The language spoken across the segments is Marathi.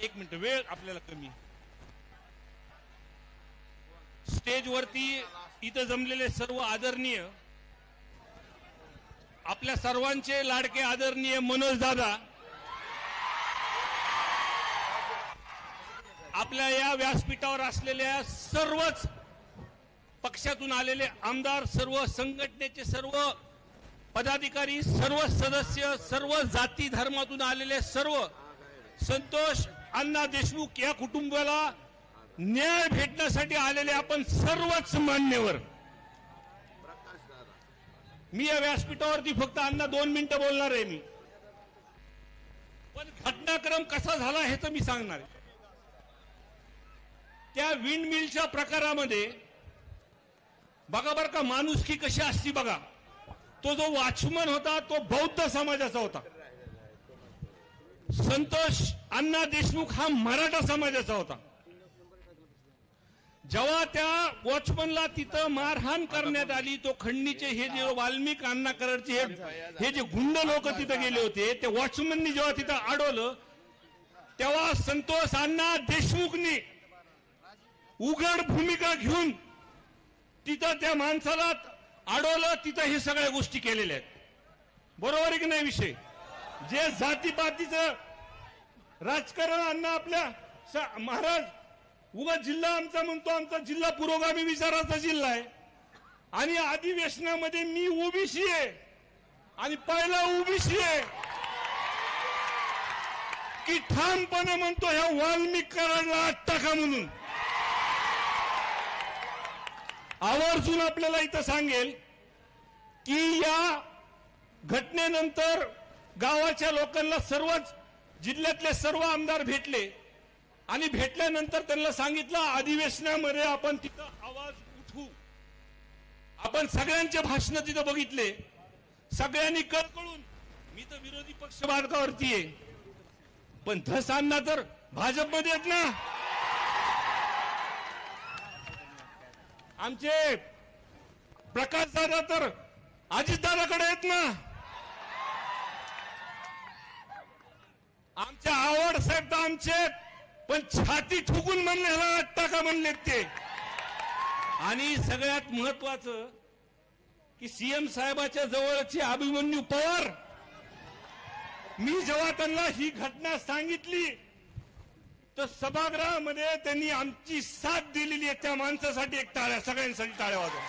एक मिनिट, वेळ आपल्याला कमी. स्टेजवरती इथं जमलेले सर्व आदरणीय, आपल्या सर्वांचे लाडके आदरणीय मनोज दादा, आपल्या या व्यासपीठावर असलेल्या सर्वच पक्षातून आलेले आमदार, सर्व संघटनेचे सर्व पदाधिकारी, सर्व सदस्य, सर्व जाती धर्मातून आलेले सर्व, संतोष अण्णा देशमुख या कुटुंबाला न्याय भेटण्यासाठी आलेले आपण सर्वच मान्यवर. मी या व्यासपीठावरती फक्त अण्णा 2 मिनिटं बोलणार आहे मी, पण घटनाक्रम कसा झाला हे तर मी सांगणार आहे. त्या विंड मिलच्या प्रकारामध्ये बघा बरं का, माणुसकी कशी असती बघा. तो जो वॉचमन होता तो बौद्ध समाजाचा होता, संतोष अण्णा देशमुख हा मराठा समाजाचा होता. जेव्हा त्या वॉचमनला तिथं मारहाण करण्यात आली, तो खंडणीचे हे जे वाल्मिक अण्णा कराडचे हे जे गुंड लोक तिथं गेले होते, ते वॉचमननी जेव्हा तिथं अडवलं, तेव्हा संतोष अण्णा देशमुखनी उघड भूमिका घेऊन तिथं त्या माणसाला अडवलं, तिथं हे सगळ्या गोष्टी केलेल्या आहेत. बरोबर आहे की नाही विषय? जे जातीपातीचं राजकारण अण्णा आपल्या महाराज उगा जिल्हा आमचा म्हणतो, आमचा जिल्हा पुरोगामी विचाराचा जिल्हा आहे आणि अधिवेशनामध्ये मी ओबीसी आहे आणि पहिला ओबीसी आहे की ठामपणे म्हणतो ह्या वाल्मिक कराडला आत टाका म्हणून. आवर्जून आपल्याला इथं सांगेल की या घटनेनंतर गावाच्या लोकांना, सर्वच जिल्ह्यातले सर्व आमदार भेटले आणि भेटल्यानंतर त्यांना सांगितलं अधिवेशनामध्ये आपण तिथं आवाज उठवू. आपण सगळ्यांचे भाषण तिथं बघितले, सगळ्यांनी कळकळून. मी तर विरोधी पक्ष मार्गावरती आहे, पण धस अण्णा तर भाजपमध्ये आहेत ना. आमचे प्रकाश दादा तर अजितदादाकडे आहेत ना. आमच्या आवड साहेब तर आमचे, पण छाती ठोकून म्हणले ह्याला टाका म्हणलेत ते. आणि सगळ्यात महत्वाचं की सीएम साहेबाच्या जवळचे अभिमन्यू पवार, मी जेव्हा त्यांना ही घटना सांगितली तर सभागृहामध्ये त्यांनी आमची साथ दिलेली आहे. त्या माणसासाठी एक टाळ्या, सगळ्यांसाठी टाळ्या वाजवा.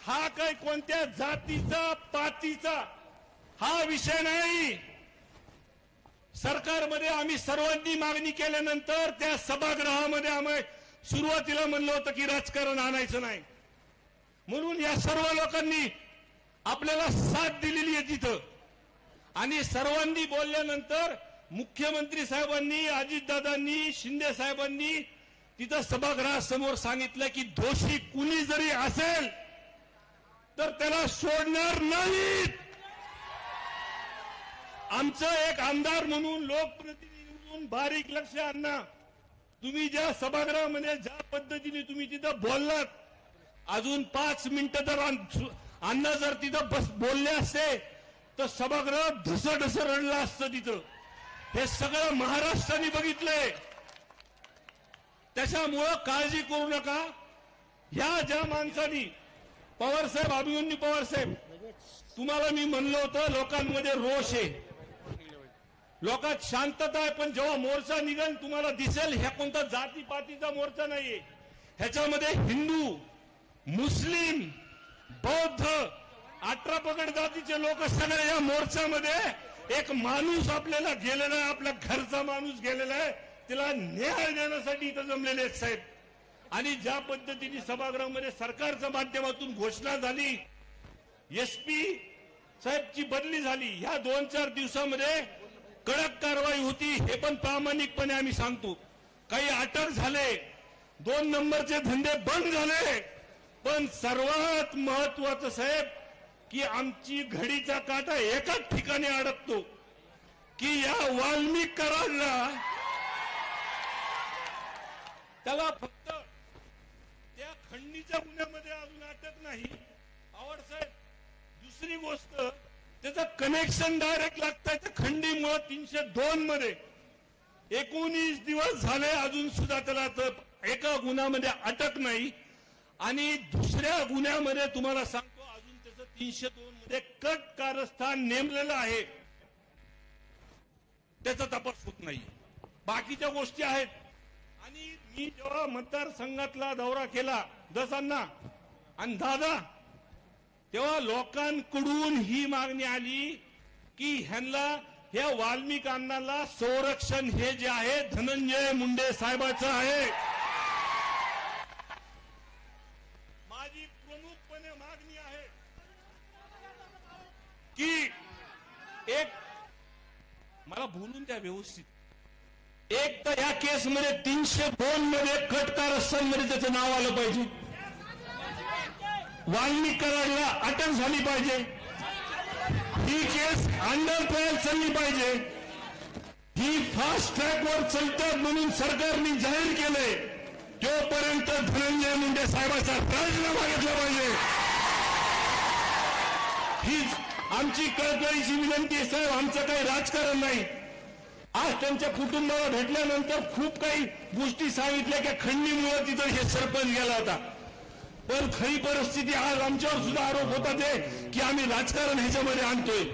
हा काही कोणत्या जातीचा पातीचा हा विषय नाही. सरकारमध्ये आम्ही सर्वांनी मागणी केल्यानंतर त्या सभागृहामध्ये आम्ही सुरुवातीला म्हणलं होतं की राजकारण आणायचं नाही, म्हणून या सर्व लोकांनी आपल्याला साथ दिलेली आहे तिथं. आणि सर्वांनी बोलल्यानंतर मुख्यमंत्री साहेबांनी, अजितदादांनी, शिंदे साहेबांनी तिथं सभागृहासमोर सांगितलं की दोषी कुणी जरी असेल तर त्याला सोडणार नाहीत. आमचं एक आमदार म्हणून, लोकप्रतिनिधी म्हणून बारीक लक्ष अण्णा, तुम्ही ज्या सभागृहामध्ये ज्या पद्धतीने तुम्ही तिथं बोललात, अजून 5 मिनिटं जर अण्णा जर तिथं बोलले असते तर सभागृह ढसढस रडलं असतं तिथं. हे सगळं महाराष्ट्राने बघितलंय. त्याच्यामुळं काळजी करू नका. ह्या ज्या माणसांनी, पवार साहेब, अभिमन्यू पवार साहेब, तुम्हाला मी म्हणलं होतं लोकांमध्ये रोष आहे, लोकात शांतता आहे, पण जेव्हा मोर्चा निघेल तुम्हाला दिसेल ह्या कोणता जातीपातीचा मोर्चा नाहीये. ह्याच्यामध्ये हिंदू, मुस्लिम, बौद्ध, 18 पगड जातीचे लोक सगळे या मोर्चामध्ये. एक माणूस आपल्याला गेलेला आहे, आपल्या घरचा माणूस गेलेला आहे, तिला न्याय देण्यासाठी इथं जमलेले आहेत साहेब. आणि ज्या पद्धतीने सभागृहामध्ये सरकारच्या माध्यमातून घोषणा झाली, एसपी साहेबची बदली झाली, ह्या 2-4 दिवसामध्ये कडक कारवाई होती, हे पण प्रामाणिकपणे आम्ही सांगतो. काही अटक झाले, 2 नंबरचे धंदे बंद झाले, पण सर्वात महत्वाचं साहेब की आमची घडीचा काटा एकाच ठिकाणी अडकतो की या वाल्मिक कराडला, त्याला फक्त त्या खंडणीच्या गुन्ह्यामध्ये अजून अटक नाही. आवड साहेब, दुसरी गोष्ट त्याचं कनेक्शन डायरेक्ट लागतंय त्या खंडीमुळे 302 मध्ये 19 दिवस झाले अजून सुद्धा त्याला एका गुन्ह्यामध्ये अटक नाही आणि दुसऱ्या गुन्ह्यामध्ये तुम्हाला सांगतो अजून त्याचं 302 मध्ये कट कारस्थान नेमलेलं आहे, त्याचा तपास होत नाही. बाकीच्या गोष्टी आहेत. आणि मी जेव्हा मतदारसंघातला दौरा केला दसांना आणि दादा, तेव्हा लोकांकडून ही मागणी आली की ह्यांना या वाल्मिकांना संरक्षण हे जे आहे धनंजय मुंडे साहेबांचं आहे. माझी प्रमुखपणे मागणी आहे की एक मला बोलून द्या व्यवस्थित. एक तर या केसमध्ये 302 मध्ये कट कारस्थानमध्ये त्याचं नाव आलं पाहिजे, वाल्मिक कराडला अटक झाली पाहिजे, ही केस अंडर ट्रायल चालली पाहिजे, ही फास्ट ट्रॅकवर चालतात म्हणून सरकारने जाहीर केलंय तोपर्यंत धनंजय मुंडे साहेबांचा राजीनामा घेतला पाहिजे. हीच आमची कळकळीची विनंती आहे. साहेब, आमचं काही राजकारण नाही. आज त्यांच्या कुटुंबाला भेटल्यानंतर खूप काही गोष्टी सांगितल्या की खंडीमुळे तिथं हे सरपंच गेला होता, पण खरी परिस्थिती आज आमच्यावर सुद्धा आरोप होता ते की आम्ही राजकारण ह्याच्यामध्ये आणतोय.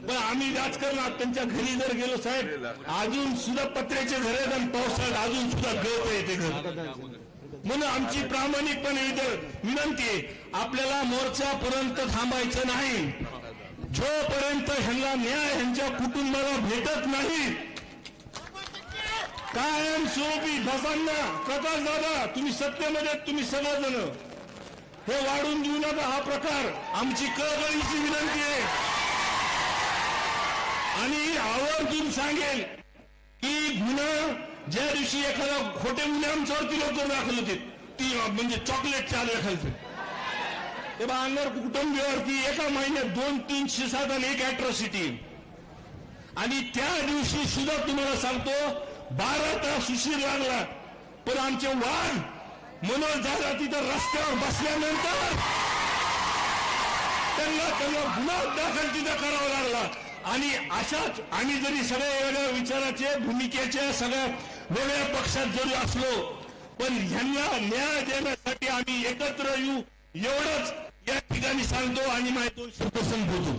पण आम्ही राजकारणात त्यांच्या घरी जर गेलो साहेब, अजून सुद्धा पत्र्याचे घर आहेत आणि पावसाळ्यात अजून सुद्धा गळत येते घर. म्हणून आमची प्रामाणिकपणे विनंती आहे, आपल्याला मोर्चापर्यंत थांबायचं नाही. जोपर्यंत ह्यांना न्याय ह्यांच्या कुटुंबाला भेटत नाही, कायमस्वरूपी धसांना प्रकाश दादा, तुम्ही सत्तेमध्ये तुम्ही सगळेजण हे वाढून देऊ नका. हा प्रकार आमची कळकळीची विनंती आहे. आणि आवर्जून सांगेल की गुन्हा ज्या दिवशी एखादा खोटे गुन्हे आमच्यावरती लोक दाखल होते, ती म्हणजे चॉकलेटच्या आले खालचे तेव्हा अंगार कुटुंबियावरती एका महिन्यात 200-300 7 आणि 1 अॅट्रॉसिटी. आणि त्या दिवशी सुद्धा तुम्हाला सांगतो 12 तास उशीर लागला, पण आमचे वाघ मनोज दादा तिथं रस्त्यावर बसल्यानंतर त्यांना गुन्हा दाखल तिथं करावा लागला. आणि अशाच आम्ही जरी सगळ्या वेगळ्या विचाराचे भूमिकेचे सगळ्या वेगळ्या पक्षात जरी असलो, पण ह्यांना न्याय देण्यासाठी आम्ही एकत्र येऊ एवढंच या ठिकाणी सांगतो आणि माझे 2 शब्द संपवतो.